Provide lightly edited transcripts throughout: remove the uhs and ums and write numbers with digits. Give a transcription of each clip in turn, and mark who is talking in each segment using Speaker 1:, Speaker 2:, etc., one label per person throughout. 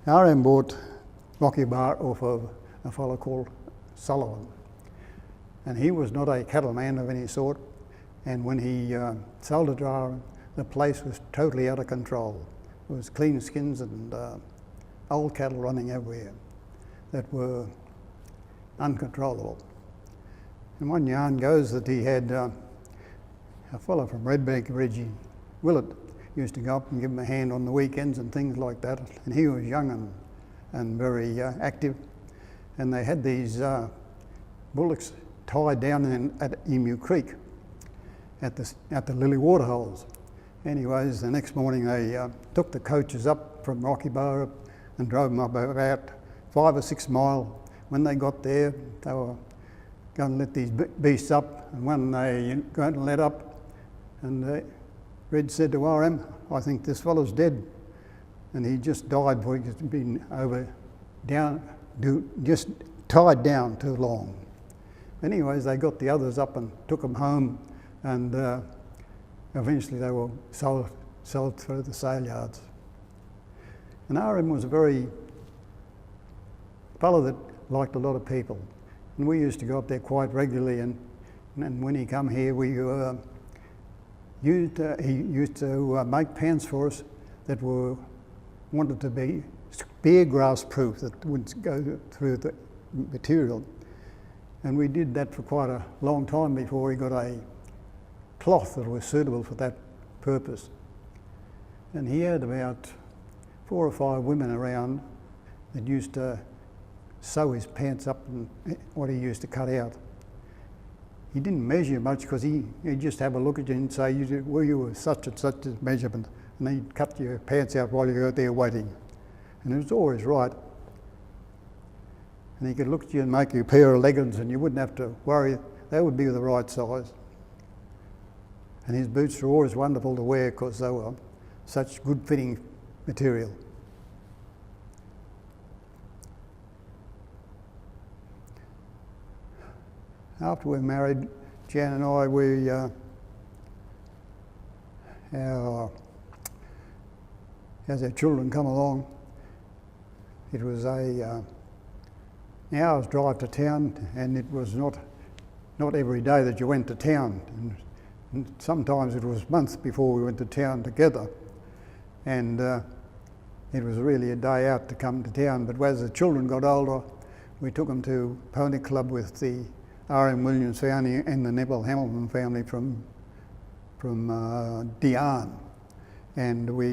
Speaker 1: RM bought Rocky Bar off of a fellow called Sullivan, and he was not a cattleman of any sort, and when he sold it to RM, the place was totally out of control. It was clean skins and old cattle running everywhere that were uncontrollable. And one yarn goes that he had a fellow from Redbank, Reggie Willett, used to go up and give him a hand on the weekends and things like that. And he was young and very active. And they had these bullocks tied down at Emu Creek at the Lily Waterholes. Anyways, the next morning they took the coaches up from Rocky Bar and drove them up about 5 or 6 miles. When they got there, they were going to let these beasts up, and when they got to let up, and Red said to RM, "I think this fellow's dead," and he just died before he'd been just tied down too long. Anyways, they got the others up and took them home, and eventually they were sold through the sale yards. And RM was a very fellow that liked a lot of people, and we used to go up there quite regularly. And when he come here, he used to make pants for us that wanted to be spear grass proof, that would go through the material. And we did that for quite a long time before he got a cloth that was suitable for that purpose. And he had about 4 or 5 women around that used to sew his pants up and what he used to cut out. He didn't measure much because he'd just have a look at you and say, "Well, you were such and such a measurement," and he'd cut your pants out while you were out there waiting. And it was always right. And he could look at you and make you a pair of leggings, and you wouldn't have to worry, they would be the right size. And his boots were always wonderful to wear because they were such good fitting material. After we were married, Jan and I, as our children come along, it was an hour's drive to town, and it was not every day that you went to town. And sometimes it was months before we went to town together, and it was really a day out to come to town. But as the children got older, we took them to Pony Club with the R.M. Williams family and the Neville Hamilton family from Dian, and we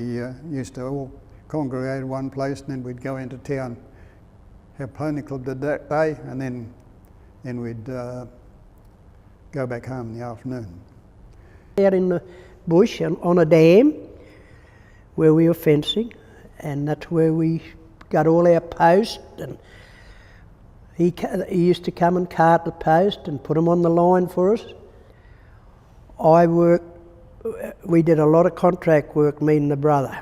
Speaker 1: used to all congregate in one place, and then we'd go into town, have Pony Club that day, and then we'd go back home in the afternoon.
Speaker 2: Out in the bush on a dam where we were fencing, and that's where we got all our posts, and he used to come and cart the post and put them on the line for us. We did a lot of contract work, me and the brother,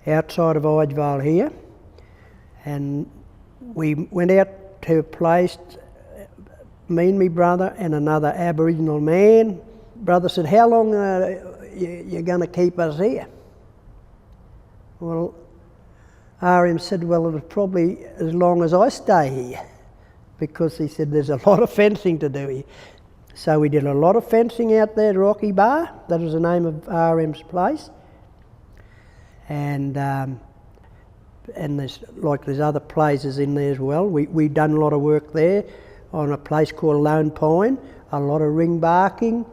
Speaker 2: outside of Idevale here, and we went out to a place, me and my brother and another Aboriginal man. Brother said, "How long you going to keep us here?" Well, RM said, "Well, it'll probably as long as I stay here," because he said there's a lot of fencing to do here. So we did a lot of fencing out there at Rocky Bar. That was the name of RM's place. And there's other places in there as well. We done a lot of work there on a place called Lone Pine, a lot of ring barking,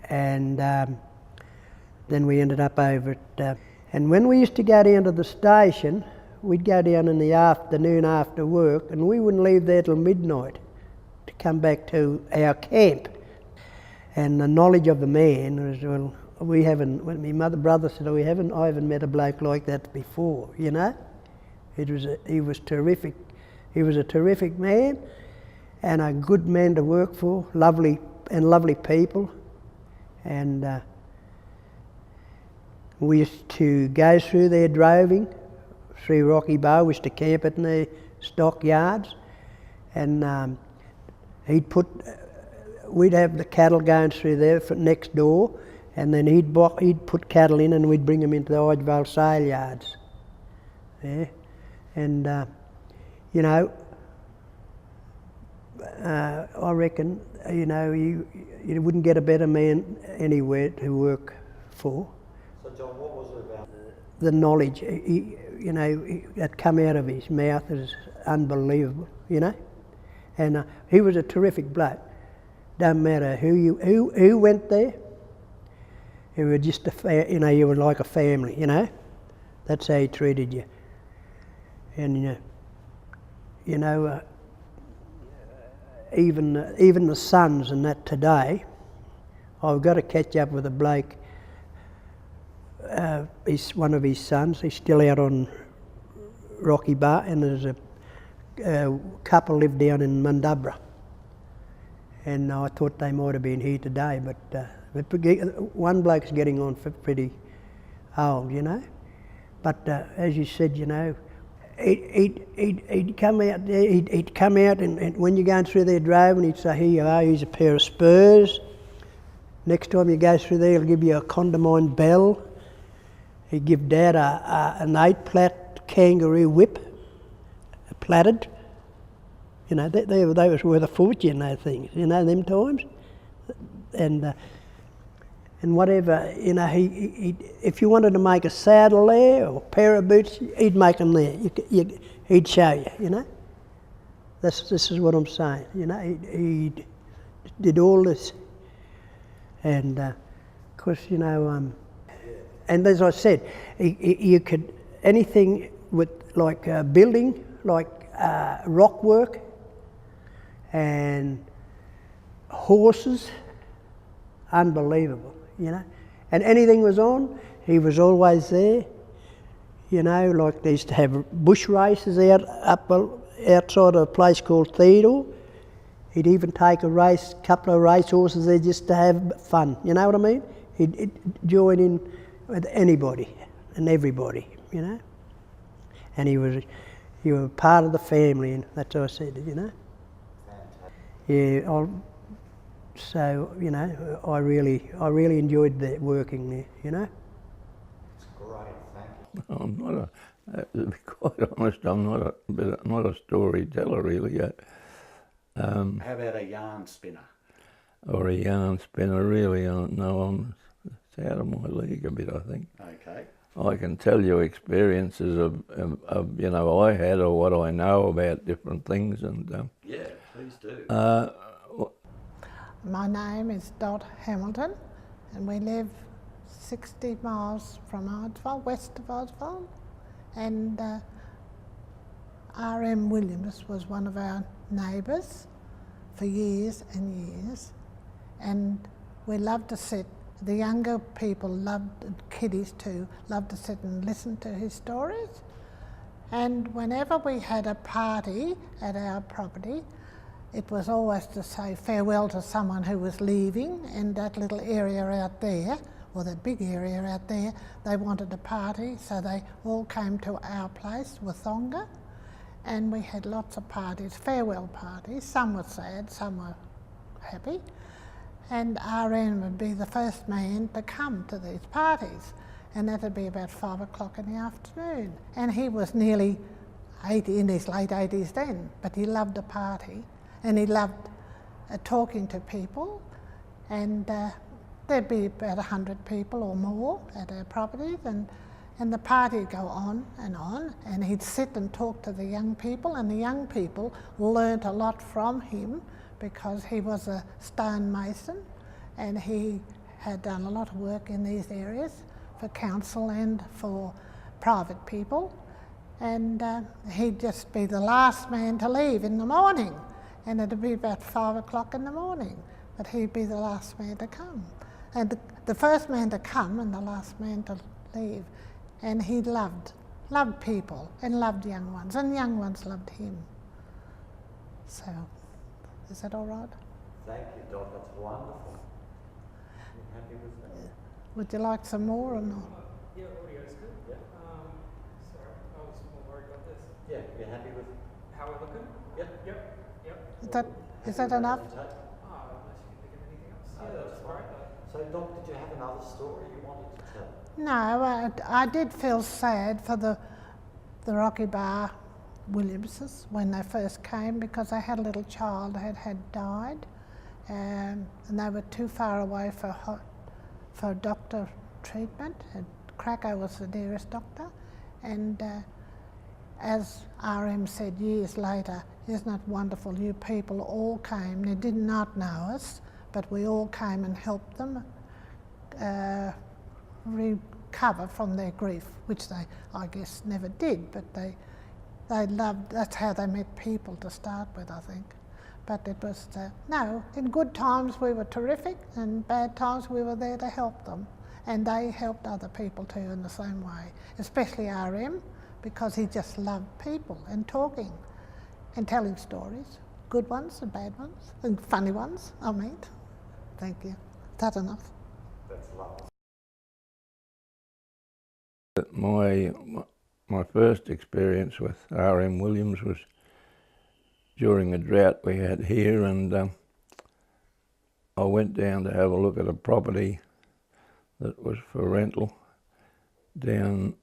Speaker 2: and then we ended up over at and when we used to go down to the station, we'd go down in the afternoon after work, and we wouldn't leave there till midnight to come back to our camp. And the knowledge of the man was, well, my brother said, I haven't met a bloke like that before, you know. He was terrific. He was a terrific man and a good man to work for, lovely people. And we used to go through there droving, through Rocky Bar. We used to camp it in the stockyards, and we'd have the cattle going through there next door, and then he'd put cattle in, and we'd bring them into the Idevale sale yards. Yeah, and you know, I reckon you wouldn't get a better man anywhere to work for.
Speaker 3: So John, what was it about?
Speaker 2: The knowledge, that come out of his mouth is unbelievable. And he was a terrific bloke. Don't matter who went there. You were just you were like a family. That's how he treated you. And even the sons and that today, I've got to catch up with a bloke. He's one of his sons. He's still out on Rocky Bar, and there's a couple live down in Mundubra. And I thought they might have been here today, but one bloke's getting on for pretty old, But as you said, he'd come out there. He'd come out, and when you're going through their drive, and he'd say, "Here you are. Here's a pair of spurs. Next time you go through there, he'll give you a condamine bell." He'd give Dad an 8-plat kangaroo whip, platted. They was worth a fortune, those things, them times. And whatever, he if you wanted to make a saddle there or a pair of boots, he'd make them there. He'd show you, This is what I'm saying, He did all this. And of course, and as I said, you could, anything with like building, like rock work and horses, unbelievable, And anything was on, he was always there, like they used to have bush races outside of a place called Theodore. He'd even take a couple of race horses there just to have fun, you know what I mean? He'd join in with anybody and everybody, And you were part of the family, and that's what I said, Yeah, so I really enjoyed working there,
Speaker 3: It's great, thank you.
Speaker 4: I'm not to be quite honest, I'm not a storyteller really yet.
Speaker 3: How about a yarn spinner?
Speaker 4: Or a yarn spinner, really. No, it's out of my league a bit, I think.
Speaker 3: Okay.
Speaker 4: I can tell you experiences of I had or what I know about different things, and
Speaker 3: Yeah, please do.
Speaker 5: My name is Dot Hamilton, and we live 60 miles from Oswald, west of Oswald, and R.M. Williams was one of our neighbours for years and years, and we loved to sit, the younger people loved, kiddies too, loved to sit and listen to his stories. And whenever we had a party at our property, it was always to say farewell to someone who was leaving, and that little area out there, or that big area out there, they wanted a party, so they all came to our place, Wathonga, and we had lots of parties, farewell parties. Some were sad, some were happy, and RM would be the first man to come to these parties, and that would be about 5 o'clock in the afternoon. And he was nearly 80, in his late 80s then, but he loved a party, and he loved talking to people, and there'd be about 100 people or more at our properties, and the party would go on, and he'd sit and talk to the young people, and the young people learnt a lot from him because he was a stonemason, and he had done a lot of work in these areas for council and for private people, and he'd just be the last man to leave in the morning, and it'd be about 5 o'clock in the morning, but he'd be the last man to come. And the first man to come and the last man to leave. And he loved people and loved young ones, and young ones loved him. So, is that all right?
Speaker 3: Thank you, Dot, that's wonderful. You happy with that?
Speaker 5: Would you like some more or not?
Speaker 6: Yeah, audio's good.
Speaker 3: Yeah.
Speaker 6: Sorry, I was more worried about this.
Speaker 3: Yeah, you're happy with
Speaker 6: How we're looking?
Speaker 3: Yep.
Speaker 6: Yep.
Speaker 5: Is that enough?
Speaker 6: Unless you can think of anything else.
Speaker 3: No,
Speaker 6: Yeah,
Speaker 3: that's
Speaker 6: that's great.
Speaker 3: So, Doc, did you have another story you wanted to tell?
Speaker 5: No, I did feel sad for the Rocky Bar Williamses when they first came, because they had a little child that had died, and they were too far away for doctor treatment. And Krakow was the nearest doctor, and as RM said years later, isn't it wonderful, you people all came. They did not know us, but we all came and helped them recover from their grief, which they, I guess, never did, but they loved, that's how they met people to start with, I think. But it was, no, in good times we were terrific, and bad times we were there to help them. And they helped other people too in the same way, especially RM, because he just loved people and talking and telling stories, good ones and bad ones, and funny ones, I mean. Thank you. Is that enough?
Speaker 3: That's lovely.
Speaker 4: My first experience with R.M. Williams was during a drought we had here, and I went down to have a look at a property that was for rental down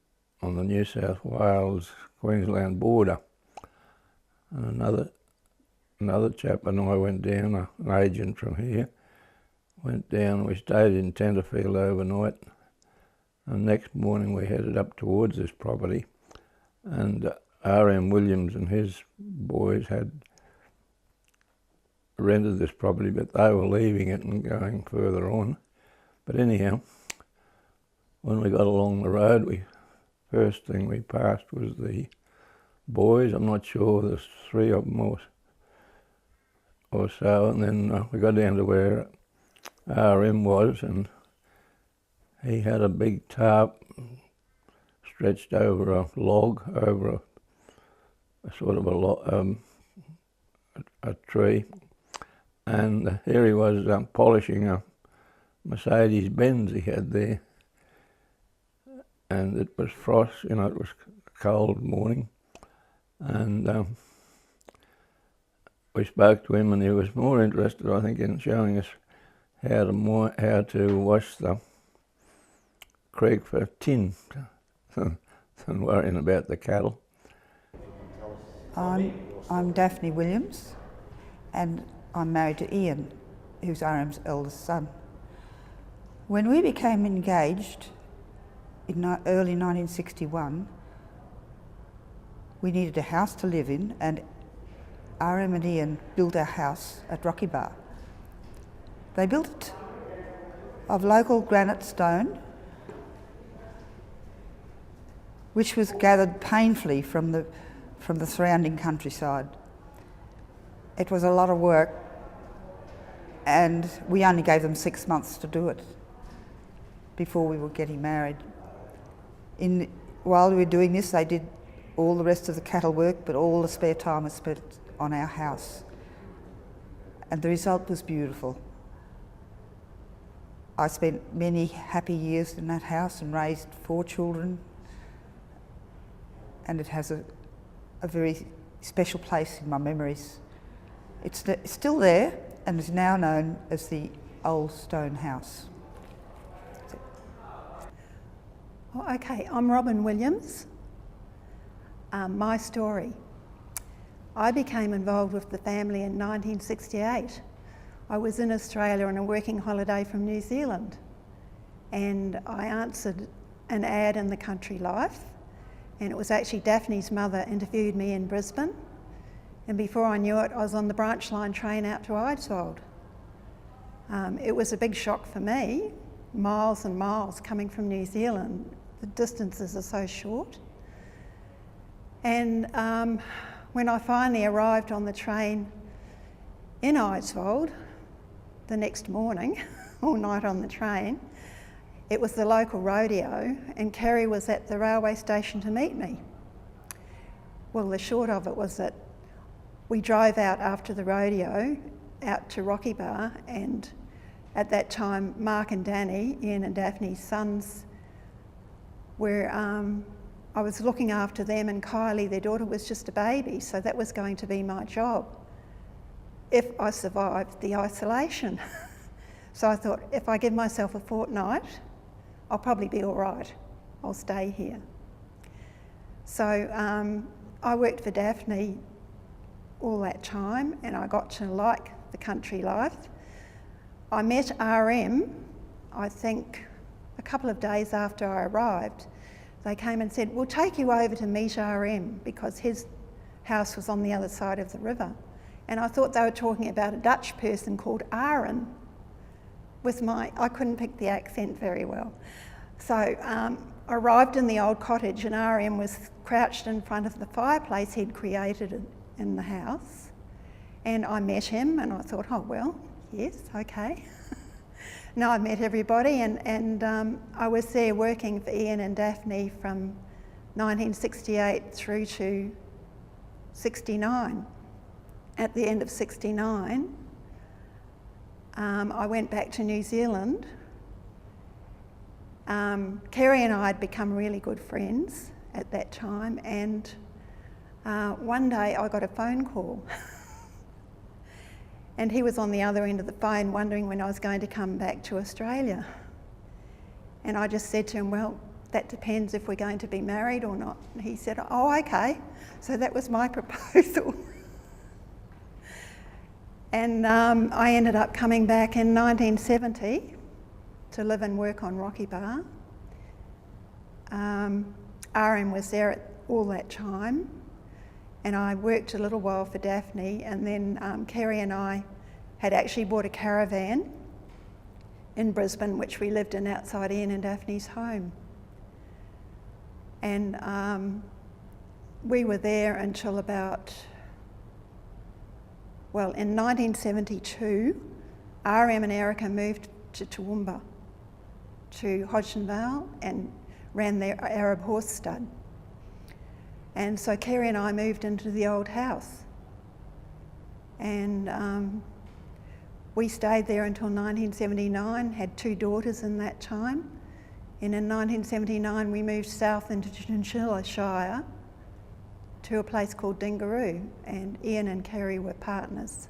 Speaker 4: on the New South Wales Queensland border. And another chap and I went down, an agent from here, went down. We stayed in Tenterfield overnight, and next morning we headed up towards this property, and R.M. Williams and his boys had rented this property, but they were leaving it and going further on. But anyhow, when we got along the road, first thing we passed was the boys. I'm not sure, there's 3 of them or so, and then we got down to where RM was, and he had a big tarp stretched over a log, over a sort of a tree, and here he was polishing a Mercedes Benz he had there, and it was frost, you know, it was a cold morning, and we spoke to him, and he was more interested, I think, in showing us how to wash the creek for tin than worrying about the cattle.
Speaker 7: I'm Daphne Williams, and I'm married to Ian, who's RM's eldest son. When we became engaged in early 1961, we needed a house to live in, and RM and Ian built our house at Rocky Bar. They built it of local granite stone, which was gathered painfully from the surrounding countryside. It was a lot of work, and we only gave them 6 months to do it before we were getting married. While we were doing this, they did all the rest of the cattle work, but all the spare time was spent on our house. And the result was beautiful. I spent many happy years in that house and raised 4 children, and it has a very special place in my memories. It's still there and is now known as the Old Stone House.
Speaker 8: Oh, okay, I'm Robin Williams. My story. I became involved with the family in 1968. I was in Australia on a working holiday from New Zealand, and I answered an ad in the Country Life, and it was actually Daphne's mother interviewed me in Brisbane, and before I knew it, I was on the branch line train out to Eidsvold. It was a big shock for me, miles and miles coming from New Zealand. The distances are so short. And when I finally arrived on the train in Eidsvold the next morning, all night on the train, it was the local rodeo, and Kerry was at the railway station to meet me. Well, the short of it was that we drove out after the rodeo out to Rocky Bar, and at that time Mark and Danny, Ian and Daphne's sons, were I was looking after them, and Kylie, their daughter, was just a baby, so that was going to be my job if I survived the isolation. So I thought, if I give myself a fortnight, I'll probably be all right. I'll stay here. So I worked for Daphne all that time, and I got to like the country life. I met RM, I think, a couple of days after I arrived. They came and said, we'll take you over to meet RM, because his house was on the other side of the river. And I thought they were talking about a Dutch person called Aaron. I couldn't pick the accent very well. So I arrived in the old cottage, and RM was crouched in front of the fireplace he'd created in the house. And I met him, and I thought, oh, well, yes, okay. Now I met everybody, and I was there working for Ian and Daphne from 1968 through to 69. At the end of 69, I went back to New Zealand. Kerry and I had become really good friends at that time, and one day I got a phone call. And he was on the other end of the phone wondering when I was going to come back to Australia. And I just said to him, well, that depends if we're going to be married or not. And he said, oh, okay. So that was my proposal. And I ended up coming back in 1970 to live and work on Rocky Bar. RM was there all that time, and I worked a little while for Daphne, and then Kerry and I had actually bought a caravan in Brisbane, which we lived in outside Ian and Daphne's home. And we were there until about, well, in 1972, RM and Erica moved to Toowoomba, to Hodgson Vale, and ran their Arab horse stud. And so Kerry and I moved into the old house. And we stayed there until 1979, had 2 daughters in that time. And in 1979, we moved south into Chinchilla Shire to a place called Dingaroo. And Ian and Kerry were partners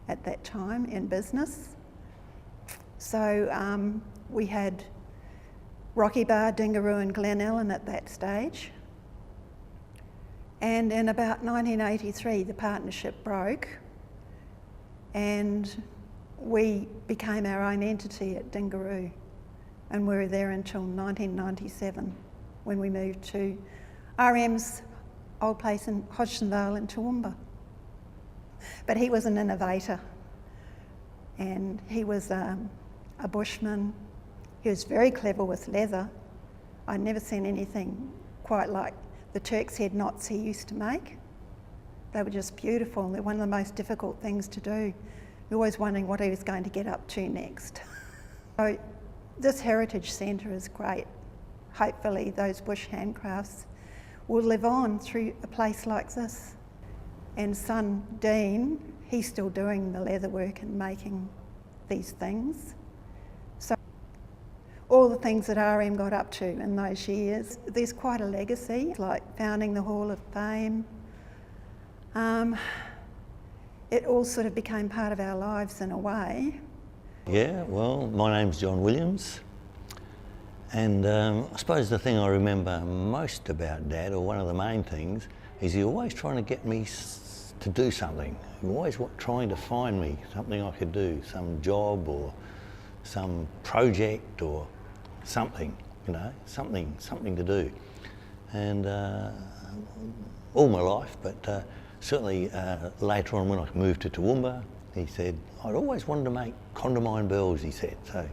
Speaker 8: at that time in business. So we had Rocky Bar, Dingaroo and Glen Ellen at that stage. And in about 1983, the partnership broke, and we became our own entity at Dingaroo, and we were there until 1997, when we moved to RM's old place in Hodgson Vale in Toowoomba. But he was an innovator, and he was a bushman. He was very clever with leather. I'd never seen anything quite like the Turk's head knots he used to make. They were just beautiful. They're one of the most difficult things to do. You're always wondering what he was going to get up to next. So this heritage centre is great. Hopefully those bush handcrafts will live on through a place like this. And son Dean, he's still doing the leather work and making these things. So all the things that RM got up to in those years, there's quite a legacy, like founding the Hall of Fame. It all sort of became part of our lives in a way.
Speaker 9: Yeah, well, my name's John Williams, and I suppose the thing I remember most about Dad, or one of the main things, is he always trying to get me to do something. He always trying to find me something I could do, some job or some project or something, you know, something to do. And all my life, but certainly later on when I moved to Toowoomba, he said, I'd always wanted to make condamine bells, he said. So,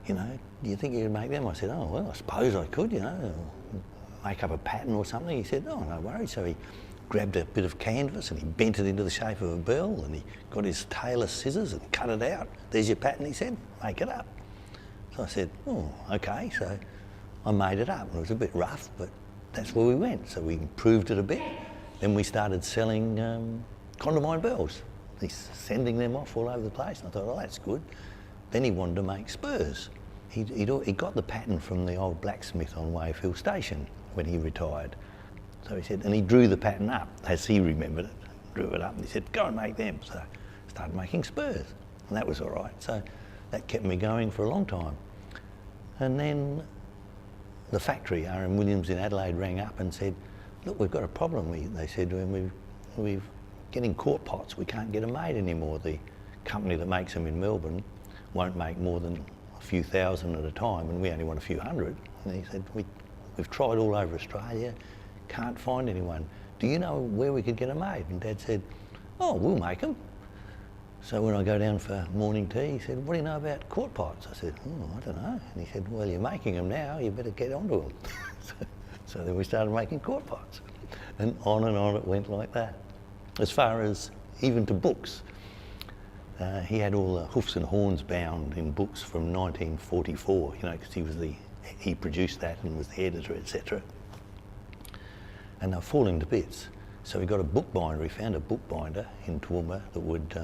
Speaker 9: you know, do you think you could make them? I said, oh, well, I suppose I could, you know, make up a pattern or something. He said, oh, no worries. So he grabbed a bit of canvas and he bent it into the shape of a bell, and he got his tailor scissors and cut it out. There's your pattern, he said, make it up. So I said, oh, okay. So I made it up. It was a bit rough, but that's where we went. So we improved it a bit. Then we started selling condamine bells. He's sending them off all over the place. And I thought, oh, that's good. Then he wanted to make spurs. He got the pattern from the old blacksmith on Wave Hill Station when he retired. So he said, and he drew the pattern up as he remembered it. Drew it up and he said, go and make them. So I started making spurs, and that was all right. So that kept me going for a long time. And then the factory, RM Williams in Adelaide, rang up and said, look, we've got a problem. They said to him, we've getting quart pots, we can't get them made anymore. The company that makes them in Melbourne won't make more than a few thousand at a time, and we only want a few hundred. And he said, we've tried all over Australia, can't find anyone. Do you know where we could get them made? And Dad said, oh, we'll make them. So when I go down for morning tea, he said, what do you know about quart pots? I said, oh, I don't know. And he said, well, you're making them now, you better get onto them. So then we started making quart pots. And on it went like that. As far as even to books, he had all the hoofs and horns bound in books from 1944, you know, because he produced that and was the editor, etc. And they're falling to bits. So he got a bookbinder. He found a bookbinder in Toowoomba that would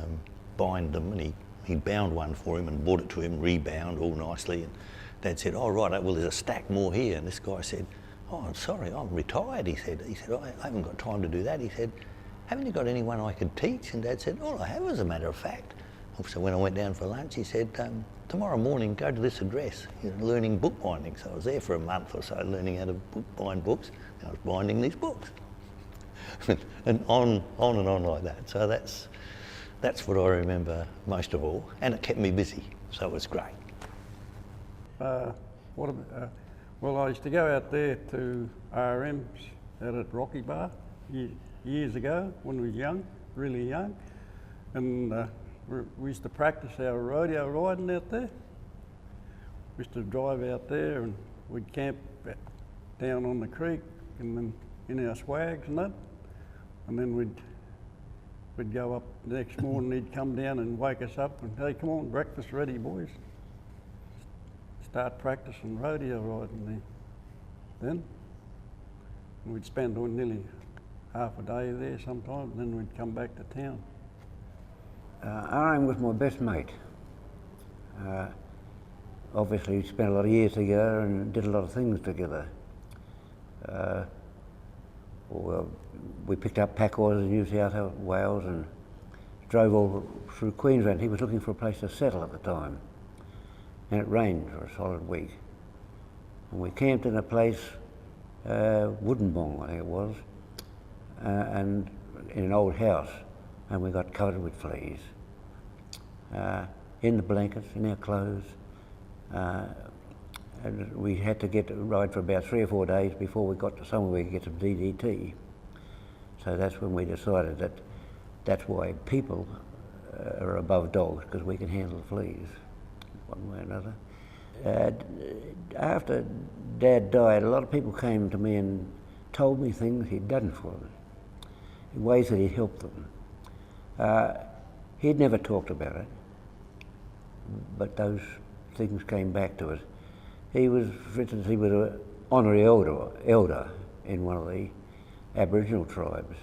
Speaker 9: bind them, and he bound one for him and brought it to him, rebound all nicely. And Dad said, oh, right, well, there's a stack more here. And this guy said, oh, I'm sorry, I'm retired, he said. He said, I haven't got time to do that. He said, haven't you got anyone I could teach? And Dad said, all I have, as a matter of fact. So when I went down for lunch, he said, tomorrow morning, go to this address, learning bookbinding. So I was there for a month or so, learning how to bind books. I was binding these books. And on and on like that. So that's what I remember most of all, and it kept me busy, so it was great.
Speaker 10: Well, I used to go out there to RM's out at Rocky Bar years ago when we were young, really young, and we used to practice our rodeo riding out there. We used to drive out there and we'd camp down on the creek and then in our swags and that, and then we'd go up the next morning. He'd come down and wake us up and, hey, come on, breakfast ready, boys. Start practicing rodeo riding then. And we'd spend nearly half a day there sometimes, and then we'd come back to town.
Speaker 11: RM was my best mate. Obviously, we spent a lot of years together and did a lot of things together. We picked up pack orders in New South Wales and drove all through Queensland. He was looking for a place to settle at the time, and it rained for a solid week. And we camped in a place, Woodenbong, I think it was, and in an old house, and we got covered with fleas. In the blankets, in our clothes, and we had to ride for about 3 or 4 days before we got to somewhere we could get some DDT. So that's when we decided that that's why people are above dogs, because we can handle fleas one way or another. After Dad died, a lot of people came to me and told me things he'd done for them, in ways that he'd helped them. He'd never talked about it, but those things came back to us. He was, for instance, he was an honorary elder in one of the Aboriginal tribes.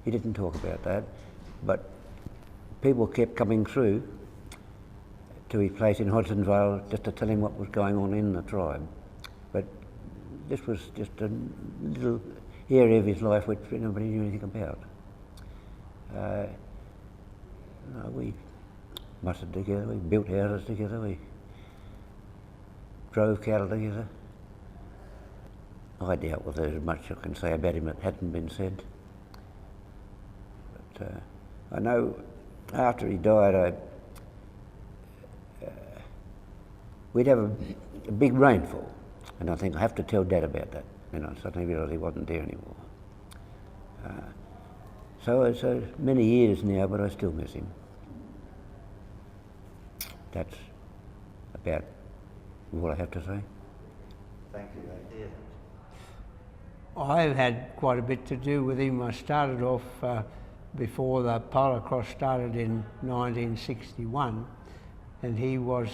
Speaker 11: He didn't talk about that, but people kept coming through to his place in Hodsonvale just to tell him what was going on in the tribe. But this was just a little area of his life which nobody knew anything about. We mustered together, we built houses together, we drove cattle together. I doubt whether there's much I can say about him that hadn't been said. But I know after he died, we'd have a big rainfall, and I think I have to tell Dad about that. And I suddenly realised he wasn't there anymore. So it's many years now, but I still miss him. That's about all I have to say.
Speaker 9: Thank you, Dad.
Speaker 2: I've had quite a bit to do with him. I started off before the polo cross started in 1961, and he was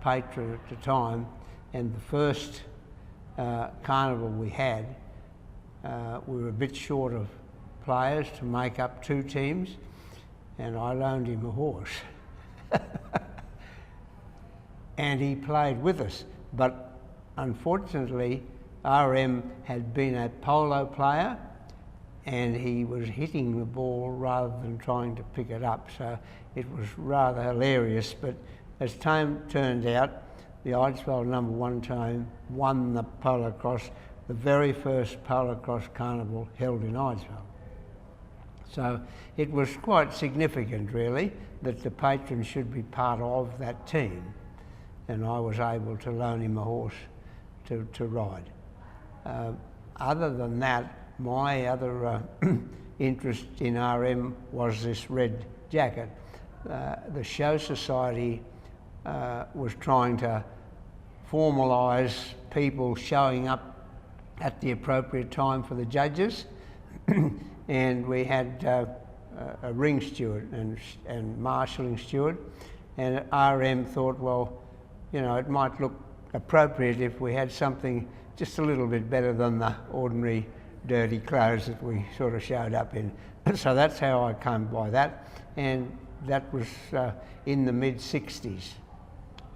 Speaker 2: patron at the time. And the first carnival we had, we were a bit short of players to make up 2 teams, and I loaned him a horse. And he played with us, but unfortunately RM had been a polo player and he was hitting the ball rather than trying to pick it up, so it was rather hilarious. But as time turned out, the Eidsvold #1 team won the polo cross
Speaker 12: the very first Polocross Carnival held in Idesville. So it was quite significant, really, that the patron should be part of that team, and I was able to loan him a horse to ride. Other than that, my other interest in RM was this red jacket. The Show Society was trying to formalise people showing up at the appropriate time for the judges, and we had a ring steward and marshalling steward, and RM thought, well, you know, it might look appropriate if we had something just a little bit better than the ordinary dirty clothes that we sort of showed up in. So that's how I came by that, and that was in the mid-60s.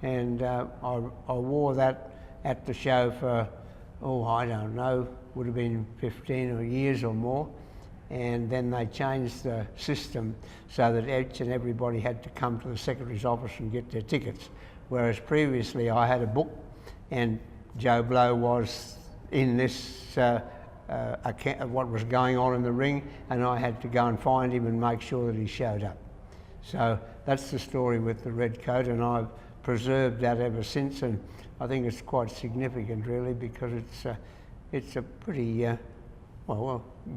Speaker 12: And I wore that at the show for, I don't know, would have been 15 years or more. And then they changed the system so that each and everybody had to come to the secretary's office and get their tickets. Whereas previously I had a book and Joe Blow was in this account of what was going on in the ring, and I had to go and find him and make sure that he showed up. So that's the story with the red coat, and I've preserved that ever since, and I think it's quite significant really, because it's a pretty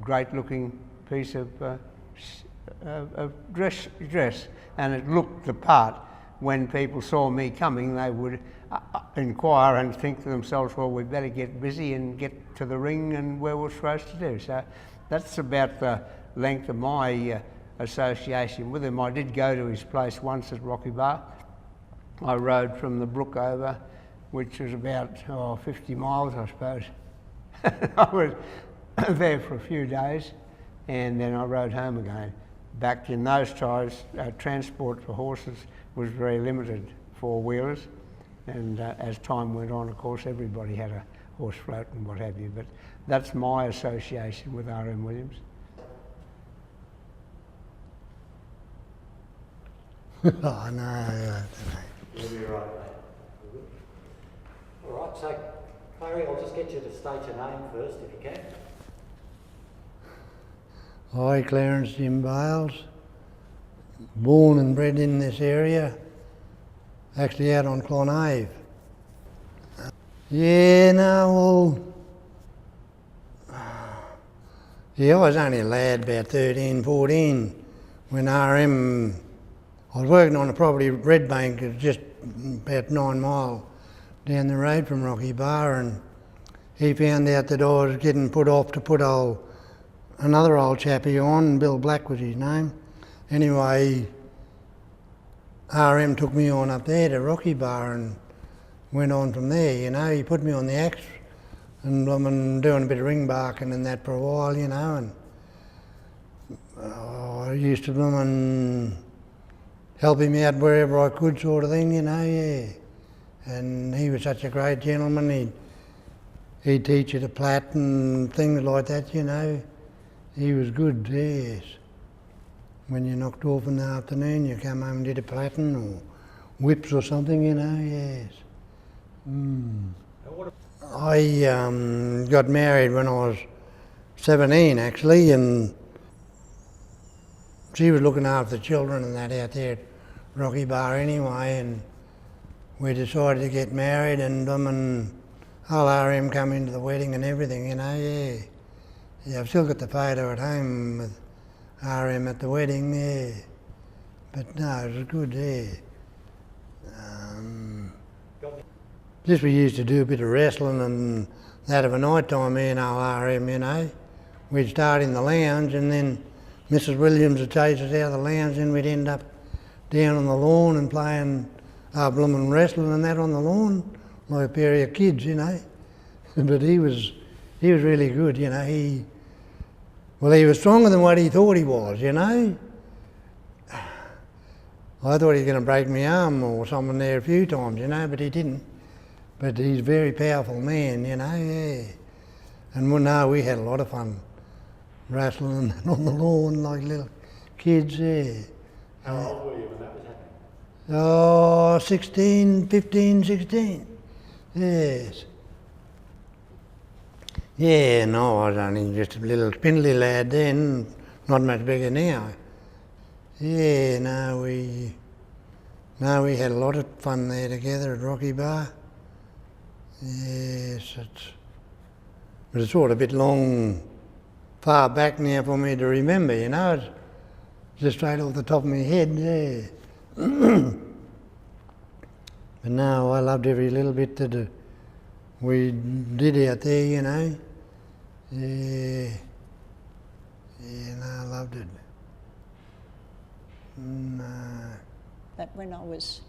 Speaker 12: great looking piece of dress, and it looked the part. When people saw me coming, they would inquire and think to themselves, well, we better get busy and get to the ring and where we're supposed to do. So that's about the length of my association with him. I did go to his place once at Rocky Bar. I rode from the brook over, which was about 50 miles, I suppose. I was there for a few days, and then I rode home again. Back in those times, transport for horses was very limited, four-wheelers, and as time went on, of course, everybody had a horse float and what have you, but that's my association with RM Williams.
Speaker 1: Oh, no.
Speaker 3: You'll be right, mate. All right, so Clary, I'll just get you to state your name first, if you can.
Speaker 13: Hi, Clarence Jim Bales. Born and bred in this area, actually out on Clonave. Yeah, no, well, I was only a lad, about 13, 14, when RM, I was working on a property at Redbank, it's just about 9 miles down the road from Rocky Bar, and he found out that I was getting put off to put another old chappie on, Bill Black was his name. Anyway, RM took me on up there to Rocky Bar and went on from there, you know. He put me on the axe, and I've been doing a bit of ring barking and that for a while, you know, and I used to help him out wherever I could, sort of thing, you know, yeah. And he was such a great gentleman, he'd teach you to plait and things like that, you know. He was good, yes. When you knocked off in the afternoon, you come home and did a plaiting or whips or something, you know, yes. I got married when I was 17, actually, and she was looking after the children and that out there at Rocky Bar anyway, and we decided to get married, and whole RM come into the wedding and everything, you know, yeah. Yeah, I've still got the photo at home with RM at the wedding, yeah. But no, it was good, yeah. Just we used to do a bit of wrestling and that of a night time, me and old RM, you know. We'd start in the lounge, and then Mrs. Williams would chase us out of the lounge, and we'd end up down on the lawn and playing bloomin' wrestling and that on the lawn, like a pair of kids, you know. But he was really good, you know. He was stronger than what he thought he was, you know. I thought he was going to break my arm or something there a few times, you know, but he didn't. But he's a very powerful man, you know, yeah. And we had a lot of fun wrestling on the lawn like little kids, yeah.
Speaker 3: How old were you when that was happening?
Speaker 13: 15, 16, yes. Yeah, no, I was only just a little spindly lad then, not much bigger now. Yeah, no, we had a lot of fun there together at Rocky Bar. Yes, but it's sort of a bit far back now for me to remember, you know. It's just straight off the top of my head, yeah. But no, I loved every little bit that we did out there, you know. Yeah, no, I loved it. No.
Speaker 14: But when I was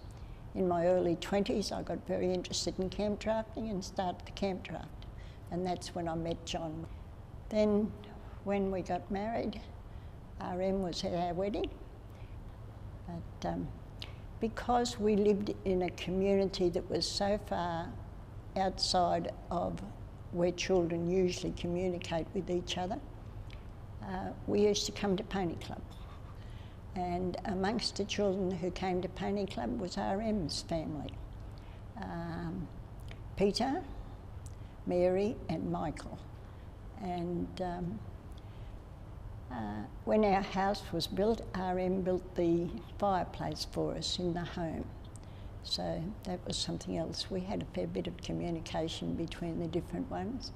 Speaker 14: in my early 20s, I got very interested in camp drafting and started the camp draft. And that's when I met John. Then when we got married, RM was at our wedding. But because we lived in a community that was so far outside of where children usually communicate with each other, we used to come to Pony Club. And amongst the children who came to Pony Club was RM's family. Peter, Mary and Michael. And when our house was built, RM built the fireplace for us in the home. So that was something else. We had a fair bit of communication between the different ones.